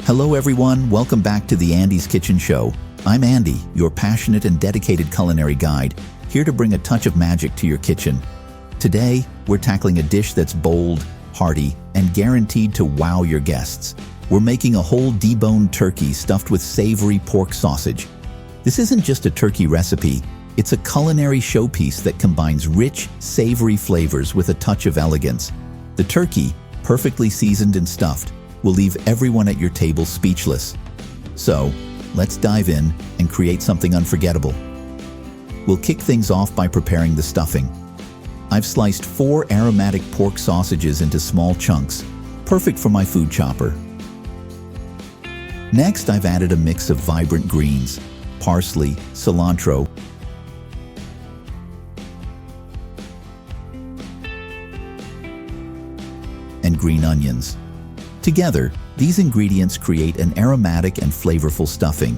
Hello everyone, welcome back to the Andy's Kitchen Show. I'm Andy, your passionate and dedicated culinary guide, here to bring a touch of magic to your kitchen. Today, we're tackling a dish that's bold, hearty, and guaranteed to wow your guests. We're making a whole deboned turkey stuffed with savory pork sausage. This isn't just a turkey recipe, it's a culinary showpiece that combines rich, savory flavors with a touch of elegance. The turkey, perfectly seasoned and stuffed, will leave everyone at your table speechless. So, let's dive in and create something unforgettable. We'll kick things off by preparing the stuffing. I've sliced 4 aromatic pork sausages into small chunks, perfect for my food chopper. Next, I've added a mix of vibrant greens, parsley, cilantro, and green onions. Together, these ingredients create an aromatic and flavorful stuffing.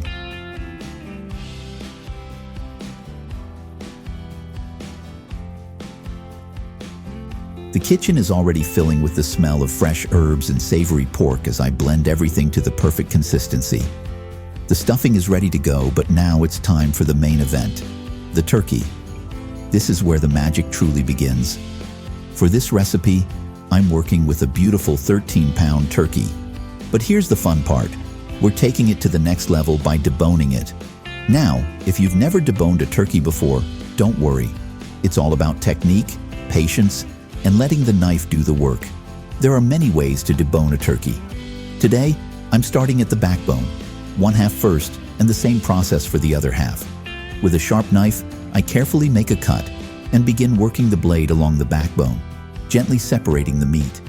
The kitchen is already filling with the smell of fresh herbs and savory pork as I blend everything to the perfect consistency. The stuffing is ready to go, but now it's time for the main event, the turkey. This is where the magic truly begins. For this recipe, I'm working with a beautiful 13-pound turkey. But here's the fun part. We're taking it to the next level by deboning it. Now, if you've never deboned a turkey before, don't worry. It's all about technique, patience, and letting the knife do the work. There are many ways to debone a turkey. Today, I'm starting at the backbone. One half first, and the same process for the other half. With a sharp knife, I carefully make a cut and begin working the blade along the backbone, gently separating the meat.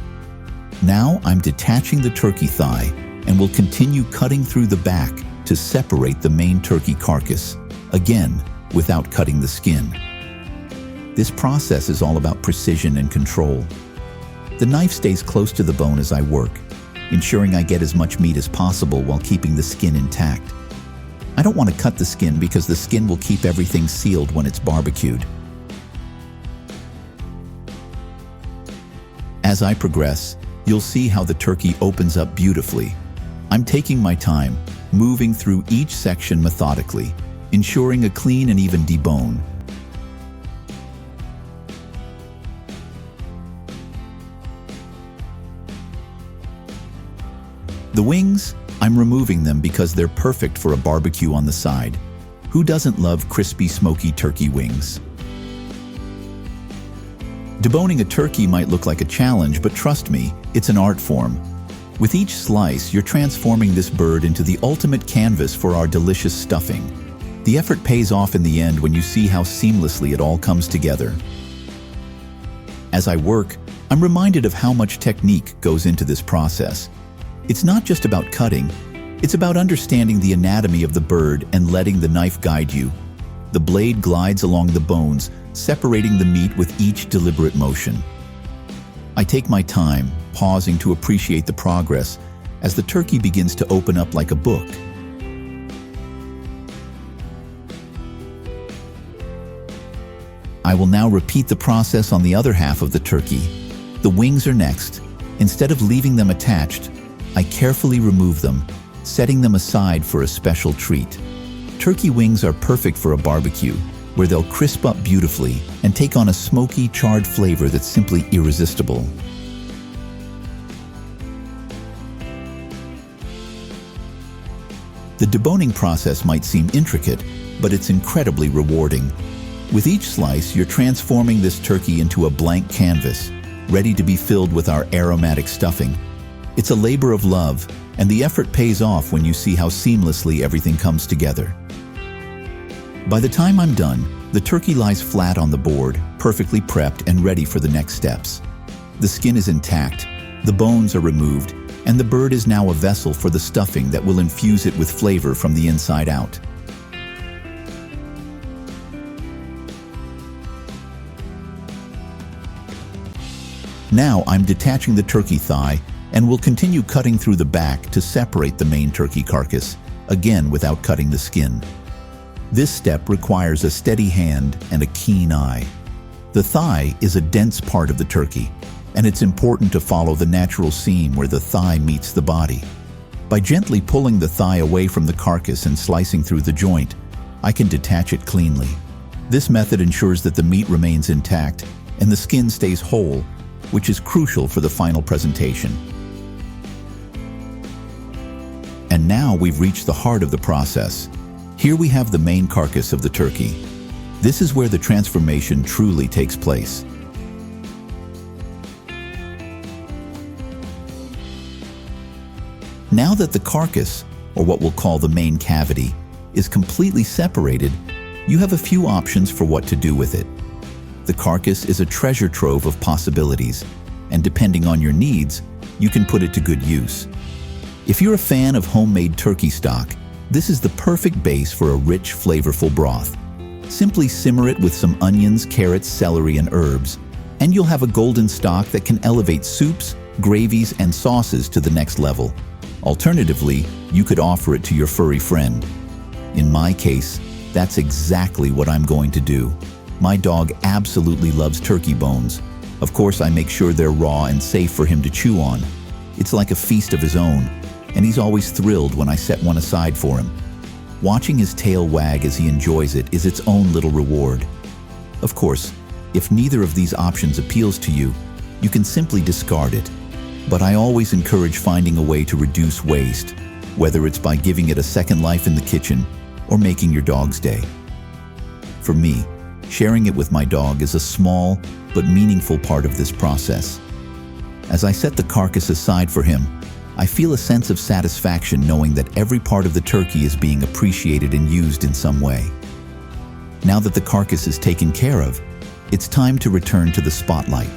Now I'm detaching the turkey thigh and will continue cutting through the back to separate the main turkey carcass, again, without cutting the skin. This process is all about precision and control. The knife stays close to the bone as I work, ensuring I get as much meat as possible while keeping the skin intact. I don't want to cut the skin because the skin will keep everything sealed when it's barbecued. As I progress, you'll see how the turkey opens up beautifully. I'm taking my time, moving through each section methodically, ensuring a clean and even debone. The wings, I'm removing them because they're perfect for a barbecue on the side. Who doesn't love crispy, smoky turkey wings? Deboning a turkey might look like a challenge, but trust me, it's an art form. With each slice, you're transforming this bird into the ultimate canvas for our delicious stuffing. The effort pays off in the end when you see how seamlessly it all comes together. As I work, I'm reminded of how much technique goes into this process. It's not just about cutting, it's about understanding the anatomy of the bird and letting the knife guide you. The blade glides along the bones, separating the meat with each deliberate motion. I take my time, pausing to appreciate the progress as the turkey begins to open up like a book. I will now repeat the process on the other half of the turkey. The wings are next. Instead of leaving them attached, I carefully remove them, setting them aside for a special treat. Turkey wings are perfect for a barbecue, where they'll crisp up beautifully and take on a smoky, charred flavor that's simply irresistible. The deboning process might seem intricate, but it's incredibly rewarding. With each slice, you're transforming this turkey into a blank canvas, ready to be filled with our aromatic stuffing. It's a labor of love, and the effort pays off when you see how seamlessly everything comes together. By the time I'm done, the turkey lies flat on the board, perfectly prepped and ready for the next steps. The skin is intact, the bones are removed, and the bird is now a vessel for the stuffing that will infuse it with flavor from the inside out. Now I'm detaching the turkey thigh and will continue cutting through the back to separate the main turkey carcass, again without cutting the skin. This step requires a steady hand and a keen eye. The thigh is a dense part of the turkey, and it's important to follow the natural seam where the thigh meets the body. By gently pulling the thigh away from the carcass and slicing through the joint, I can detach it cleanly. This method ensures that the meat remains intact and the skin stays whole, which is crucial for the final presentation. And now we've reached the heart of the process. Here we have the main carcass of the turkey. This is where the transformation truly takes place. Now that the carcass, or what we'll call the main cavity, is completely separated, you have a few options for what to do with it. The carcass is a treasure trove of possibilities, and depending on your needs, you can put it to good use. If you're a fan of homemade turkey stock, this is the perfect base for a rich, flavorful broth. Simply simmer it with some onions, carrots, celery, and herbs, and you'll have a golden stock that can elevate soups, gravies, and sauces to the next level. Alternatively, you could offer it to your furry friend. In my case, that's exactly what I'm going to do. My dog absolutely loves turkey bones. Of course, I make sure they're raw and safe for him to chew on. It's like a feast of his own, and he's always thrilled when I set one aside for him. Watching his tail wag as he enjoys it is its own little reward. Of course, if neither of these options appeals to you, you can simply discard it. But I always encourage finding a way to reduce waste, whether it's by giving it a second life in the kitchen or making your dog's day. For me, sharing it with my dog is a small but meaningful part of this process. As I set the carcass aside for him, I feel a sense of satisfaction knowing that every part of the turkey is being appreciated and used in some way. Now that the carcass is taken care of, it's time to return to the spotlight,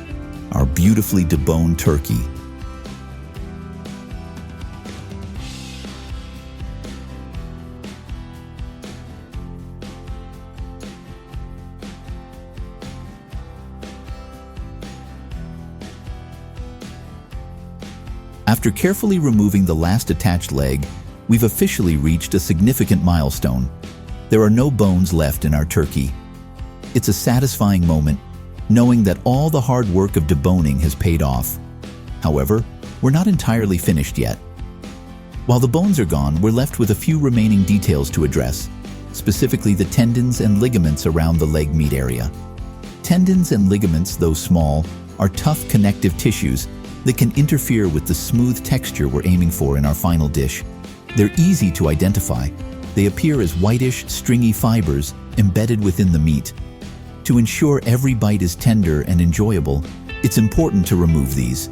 our beautifully deboned turkey. After carefully removing the last attached leg, we've officially reached a significant milestone. There are no bones left in our turkey. It's a satisfying moment, knowing that all the hard work of deboning has paid off. However, we're not entirely finished yet. While the bones are gone, we're left with a few remaining details to address, specifically the tendons and ligaments around the leg meat area. Tendons and ligaments, though small, are tough connective tissues that can interfere with the smooth texture we're aiming for in our final dish. They're easy to identify. They appear as whitish, stringy fibers embedded within the meat. To ensure every bite is tender and enjoyable, it's important to remove these.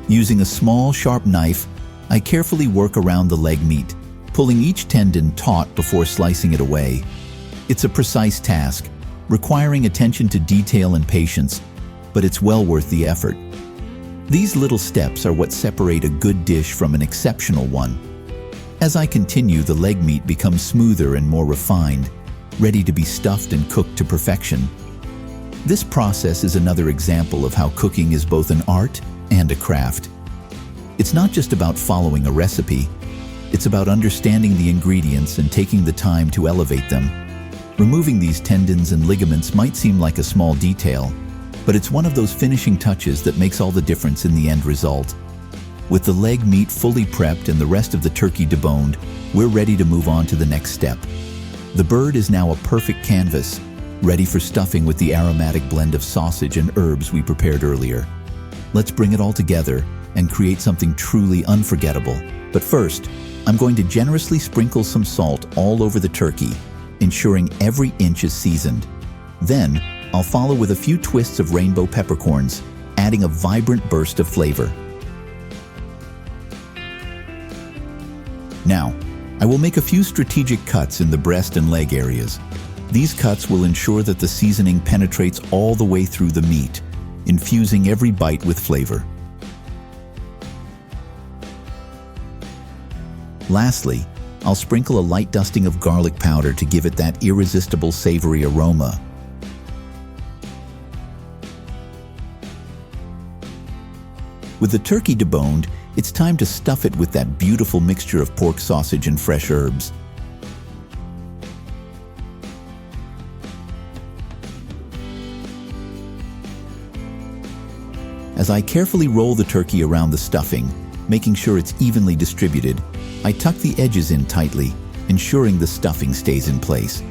Using a small, sharp knife, I carefully work around the leg meat, pulling each tendon taut before slicing it away. It's a precise task, requiring attention to detail and patience, but it's well worth the effort. These little steps are what separate a good dish from an exceptional one. As I continue, the leg meat becomes smoother and more refined, ready to be stuffed and cooked to perfection. This process is another example of how cooking is both an art and a craft. It's not just about following a recipe, it's about understanding the ingredients and taking the time to elevate them. Removing these tendons and ligaments might seem like a small detail, but it's one of those finishing touches that makes all the difference in the end result. With the leg meat fully prepped and the rest of the turkey deboned, we're ready to move on to the next step. The bird is now a perfect canvas, ready for stuffing with the aromatic blend of sausage and herbs we prepared earlier. Let's bring it all together and create something truly unforgettable. But first, I'm going to generously sprinkle some salt all over the turkey, ensuring every inch is seasoned. Then, I'll follow with a few twists of rainbow peppercorns, adding a vibrant burst of flavor. Now, I will make a few strategic cuts in the breast and leg areas. These cuts will ensure that the seasoning penetrates all the way through the meat, infusing every bite with flavor. Lastly, I'll sprinkle a light dusting of garlic powder to give it that irresistible savory aroma. With the turkey deboned, it's time to stuff it with that beautiful mixture of pork sausage and fresh herbs. As I carefully roll the turkey around the stuffing, Making sure it's evenly distributed, I tuck the edges in tightly, ensuring the stuffing stays in place.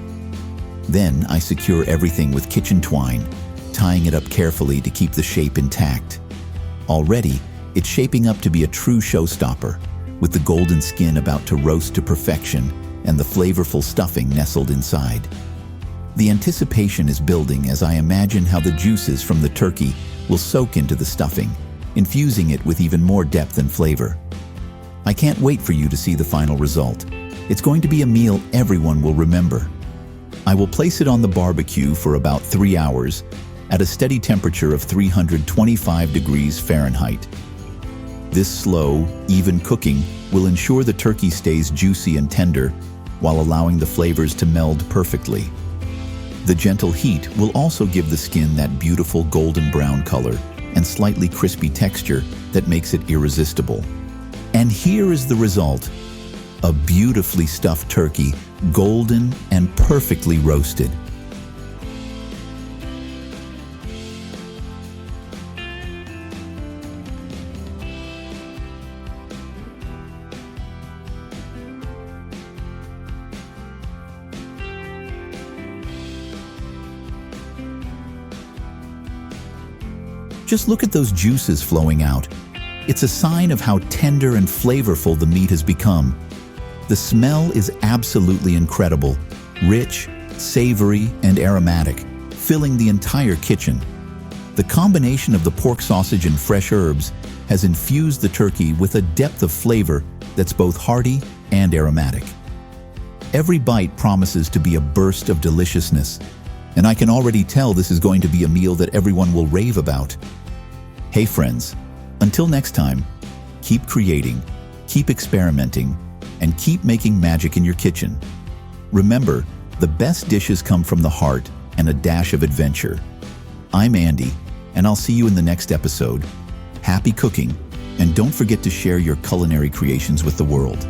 Then I secure everything with kitchen twine, tying it up carefully to keep the shape intact. Already, it's shaping up to be a true showstopper, with the golden skin about to roast to perfection and the flavorful stuffing nestled inside. The anticipation is building as I imagine how the juices from the turkey will soak into the stuffing, infusing it with even more depth and flavor. I can't wait for you to see the final result. It's going to be a meal everyone will remember. I will place it on the barbecue for about 3 hours at a steady temperature of 325 degrees Fahrenheit. This slow, even cooking will ensure the turkey stays juicy and tender while allowing the flavors to meld perfectly. The gentle heat will also give the skin that beautiful golden brown color and slightly crispy texture that makes it irresistible. And here is the result: a beautifully stuffed turkey, golden and perfectly roasted. Just look at those juices flowing out. It's a sign of how tender and flavorful the meat has become. The smell is absolutely incredible, rich, savory, and aromatic, filling the entire kitchen. The combination of the pork sausage and fresh herbs has infused the turkey with a depth of flavor that's both hearty and aromatic. Every bite promises to be a burst of deliciousness, and I can already tell this is going to be a meal that everyone will rave about. Hey friends, until next time, keep creating, keep experimenting, and keep making magic in your kitchen. Remember, the best dishes come from the heart and a dash of adventure. I'm Andy, and I'll see you in the next episode. Happy cooking, and don't forget to share your culinary creations with the world.